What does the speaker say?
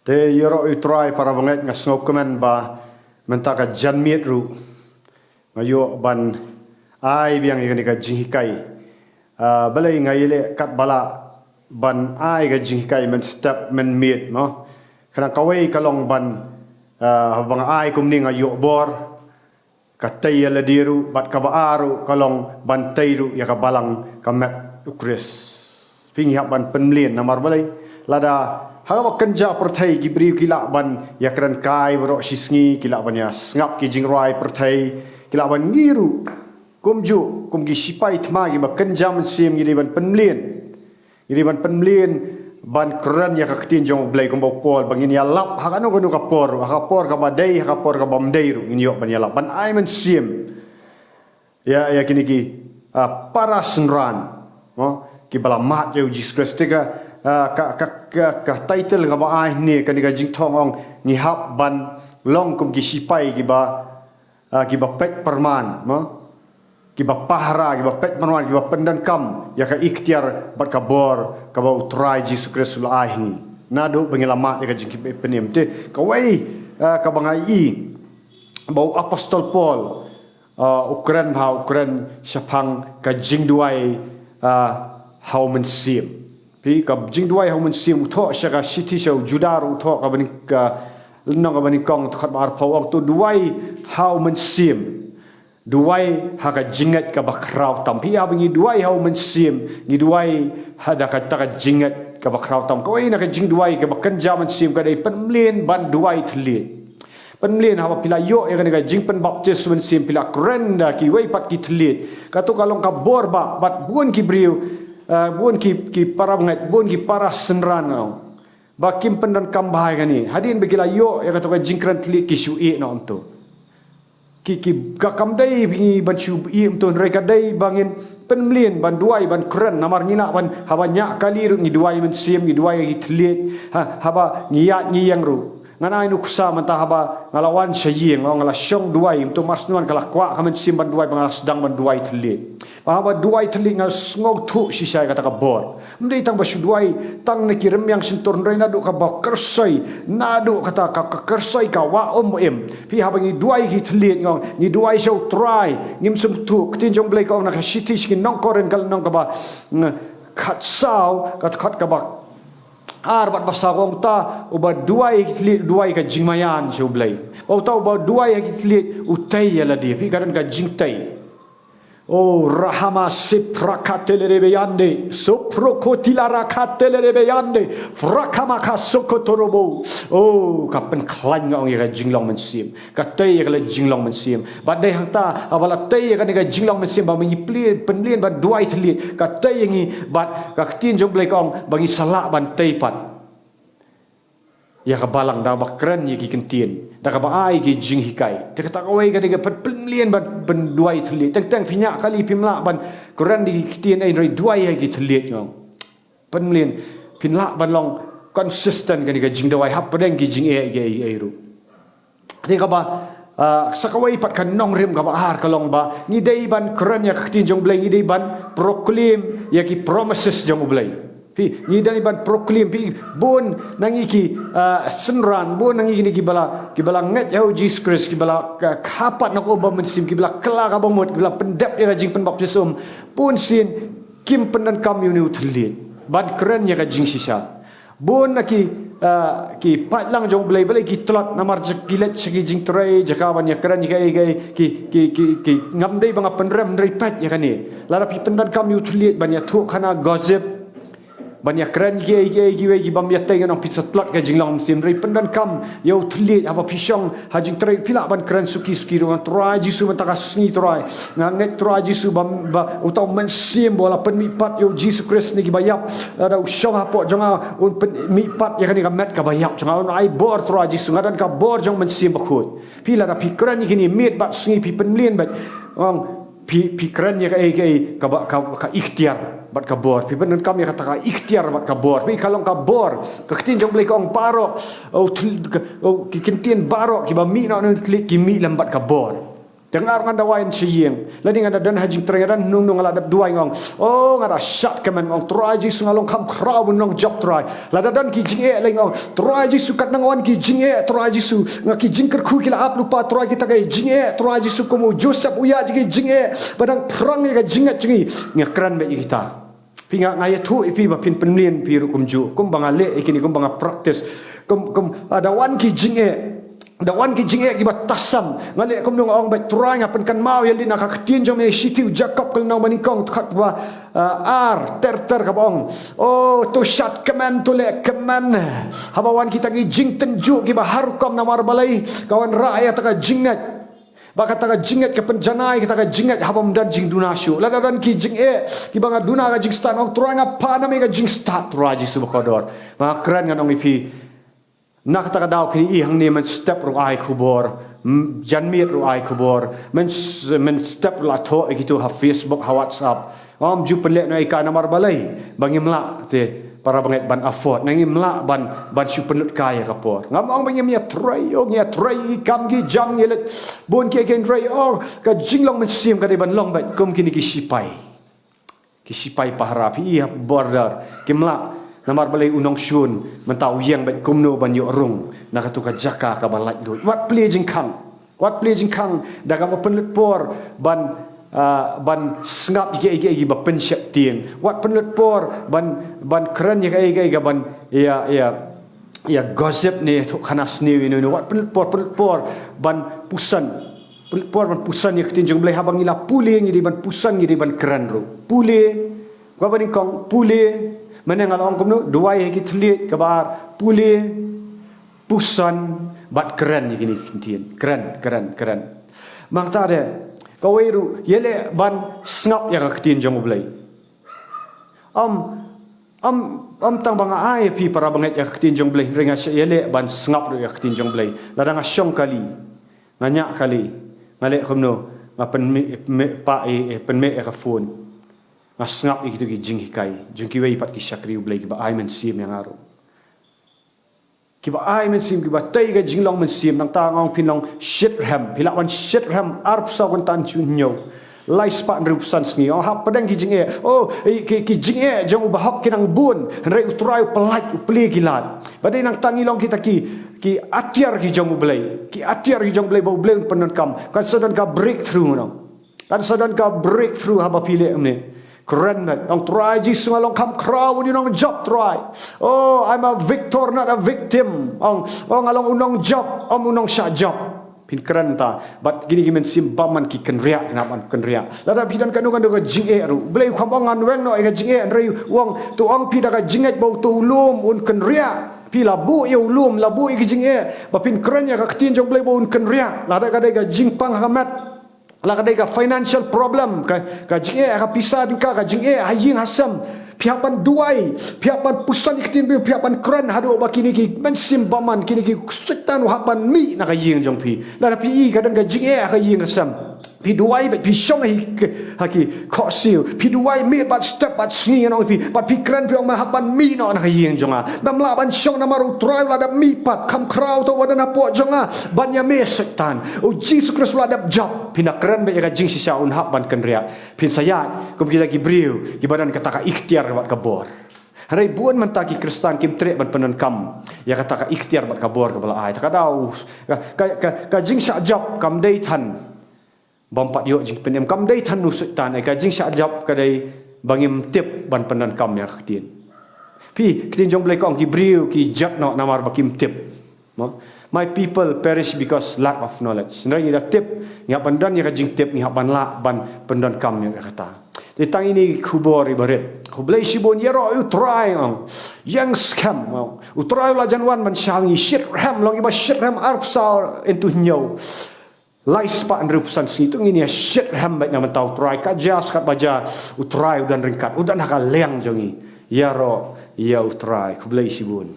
Te yoro utrai para banget ngasngok kemen ba mentaka janmiet ru ngayo ban ai biang igani ka jinghikai balai ngaile kat bala ban ai ga jinghikai men step men miet no kana kawai kalong ban bang ai kumni ngayo bor katai la diru bat ka baaru kalong ban tairu ya ka balang kamet ukris pingi ban penlien namar balai lada hawa kenja perthai gibri kila ban ya kran kai bro sisngi kila ban ya ngap ki jingrai perthai kila ban ngiru kumju kumgi sipai thma gi ba kenja men sim gi ban penlien gi ban penlien ban kran ya ka tin jong blai kum pol bangin ya lap ha kanu kanu ka por ka badai ha por ka bamdai ru nyo ban ya lap ban ai men sim ya kini ki para senran ki bala mat je Jesus Christ ka title ka ba ai ni ka ni ka jing thong ong ni hap ban long kum ki sipai ki ba pek perman ki ba pahara ki ba pek perman ki ba pendan kam ya ka ikhtiar bat ka bor ka ba utrai Jesus Christ la ai ni nado bengelamat ya ka jing ki penim te ka wai ka bangai bau apostol Paul Ukraine syapang ka jing duai how men sim pi ka jing duai how men sim tho shaka city show judaru tho ka bani ka nong ka bani kong khat bar phawang tu duai how men sim duai ha ka jingat ka bakraw tam pi abangi duai how men sim ni duai hada ka ta ka jingat ka bakraw tam ko ina ka jing duai ka bakan jaman sim ka dai penlien ban duai thli penlien ha pila yo ya ka jing pen baptis men sim pila krenda ki wai pat ki thli ka to kalong ka bor ba bat buon ki briu buon ki para ngat buon ki para senran ba kim pendan kam bahai gani hadin begila yo ya ka jingkran tli ki shu e no onto ki ka kam dai bi ban shu e onto reka dai bangin penmlien ban duai ban kren namar ngina ban haba nya kali ru ni duai men sim ni duai ki tli haba ngiya ngiyang ru ngana inu kusa manta haba ngalawan syaying ngala syong duai untuk marsnuan kala kwa kamen sim ban duai bang sedang ban duai tli haba duai tli ngal ngog thu sisai kata ka bor mdei tang basu duai tang ne kirem yang sentur reina du ka ba kersoi nadu kata ka kersoi ka wa em pi haba ngi duai ki tli ngong ni duai show try ngim sum thu ktin jong blai ka na ka shitish ki nong koren kal nong ka ba khat sao khat ka ba bat basawong ta uba duai ka jingmayan siu blai o ta uba duai ka tli utai ya la dia pi karan ka jingtai oh rahama siprakatelebe yande soprokotilara katelebe yande frakama ka sokotorobo oh kapen klan ngong ya jinglong mensim ka tai ya jinglong mensim badai hang ta abala tai ya ka jinglong mensim ba mengi penlien ban duai tli ka tai ngi bat ka tin jong blai kong bangi salak ban tai pat ya ka balang da bakran ye ki kentien da ka ba ai ki jing hikai te kata kawai ka diga penlien ban duai tli teng pinyak kali pimla ban kuran di kentien ai roi duai ye ki tli ngong penlien pinla ban long consistent ka diga jing duai hap padeng ki jing e ru te ka ba sakawai pat kan nong rim ka ba har kalong ba ni dei ban kuran ya kentien jong blai ni dei ban proclaim ya ki promises jong blai pi ni dari ban proclaim pi bon nangi ki senran bon nangi ni ki bala ngat jau Jesus Christ ki bala kapat nak obam mensim ki bala kela ka bomot ki bala pendap ya jing pen baptisum pun sin kim penan kam yu thli ban keren ya ka jing sisa bon naki ki patlang jong blai blai ki tlat namar kilet segi jing trai jakawan ya keren ki ngam dei bang penrem dei pat ya kani lara pi penan kam yu thli ban ya thu khana gossip banyak keren gi bam ya teng nang pizza tlat ka jinglang sim rei pendan kam yo thli apa pisong hajing trai pila ban keren suki ruang trai jisu mataka sngi trai nganget trai jisu bam utau men sim bola pen mipat yo Jesus Christ ni gi bayap ada usong apa jonga un pen mipat ya kan ga met ka bayap jonga un ai bor trai jisu ngadan ka bor jong men sim bakut pila da pi keren ni kini mit bat sngi pi penlien bat pi keren ya ka ikhtiar bat ka bor pi benan kami kata ka ikhtiar bat ka bor pi kalong ka bor ka tin jong blai kong paro o ki kentien baro ki ba mi na tli ki mi lam bat ka bor Dengar ngada wain siyeng. Ladi ngada dan hajing terengadan nung ngala dua ngong. Oh ngada syat kemen ngong try ji sungalong kam kraw nong job try. Lada dan ki jing e leng ngong. Try ji sukat nang wan ki jing e try ji su ngaki jing kerku kila ap lupa try kita kai jing e try ji su komo Joseph uya ji jing e badang perang ga jingat jingi ngakran be kita. Pinga ngaya tu ipi ba pin penlien pi ru kumju. Kum banga le ikini kum banga practice. Kum ada wan ki jing e da wan ki jinge ki batasam ngale kom nong ong ba try ngapen kan mau yali nak ketien jom e sitiu Jacob kal nong manikong khat ba ar ter ka bong oh to shat keman to le keman haba wan kita ki jing tenju ki ba harukom namar balai kawan rakyat ka jingat baka taka jingat ke penjanai kita ka jingat habam dan jing dunasyu la dan ki jing e ki banga duna ka jing stan ong try ngapa na me ka jing start raji subkodor ma kran ngan ong ipi nak tak daw kini ihang ni men step ru ai kubor janmir ru ai kubor men step la tho gitu ha Facebook ha WhatsApp ju pelek na ika namar balai bangi mla te para banget ban afford nangi mla ban su penut kaya kapor ngamong bangi mia tray kam gi jam ngelet bon ke gen tray ka jinglong men sim ka de ban long bat kum kini ki sipai pahara pi border kimla namar balai unong syun mentau yang bet kumno ban yo rung nakatu ka jaka ka ban lait lut what pleasing kang daga penlut por ban ngap ige ba pensyap tien what penlut por ban keren ya ban ya gossip ni tu khanas ni what penlut por ban pusan ya ketinjung belai habang ila pule ngi ban pusan ngi ban keren ru pule gua ban kong pule menengal ong kumno dua ye kitlit kabar pule pusan bat keren ni kintien keren mang ta de kaweru yele ban snap yang ketin jong blai am tang banga ai pi para banget yang ketin jong blai ringa yele ban snap yang ketin jong blai ladang asyong kali nganyak kali ngale kumno ngapen pa penme ka phone ngap itu ki jing hikai jing ki wei pat ki syakri ublai ki ba ai men sim yang aro ki ba ai men sim ki ba tai ga jing long men sim nang ta ngong pinong shit ram pilak wan shit ram arp sa kon tan chun nyo lai spa rupusan sngi ha padang ki jing ki jing jong ba hok kinang bun rei utrai pelai upli gilat badai nang tangi long kita ki atiar ki jong ublai ba ublai penon kam kan sadan ka breakthrough no kan sadan ka breakthrough haba pile amne keren banget. Orang try ji sungalong kam kraw ni nong job try. Oh, I'm a victor not a victim. Orang along unong job, unong sya job. Pin keren ta. But gini men simbaman ki kenriak naman kenriak. Lada pidan kanu ka jing e ru. Blai kham ngan weng no ka jing e rei wong tu ong pi da ka jinget bau tu ulum un kenriak. Pi labu ye ulum labu ki jing e. Ba pin keren ya ka ketin jong blai bau un kenriak. Lada ka dai ka jing pang hamat. Laka dai ka financial problem ka jing e ka pisah tingka ka jing e hayin hasam pihak duai pihak pusan ikhtin pihak keren hadu bakini ki mensim baman kini ki setan hapan mi nak yin jong pi la pi kadang ka jing e ka yin hasam pi duai pi syong haki khosil pi duai mi bat step bat sni no pi bat pi keren pi ong hapan mi no nak yin jong dam la ban syong namaru try la da mi pat kam kraw to wadana po jong ban ya me setan o Jesus Christ la da job pina keren be ka jing sisa un hap ban kenria pin saya kum kita gibriu ki badan kata ka ikhtiar bat kabor harai buan mentaki kristan kim trek ban penon kam ya kata ka ikhtiar bat kabor ka bala ai ta dau ka jing sa job kam dei than bompat yo jing penem kam dei than nu setan ai ka jing sa job ka dei bangim tip ban penon kam ya khtien pi kitin jong blai kong gibriu ki jat no namar bakim tip my people perish because lack of knowledge nrai ida tip ngap bandan ya ka jing tip ni ban la ban pendan kam ya kata ditang ini kubor ibarat kublai sibon yero utrai yang scam utrai la janwan man shangi shit ram long iba shit ram arpsa into nyo lai spa andrusan situ ini ya shit ram baik nama tau try kajas kat baja utrai udan ringkat udan haka leang jongi yero ya utrai kublai sibon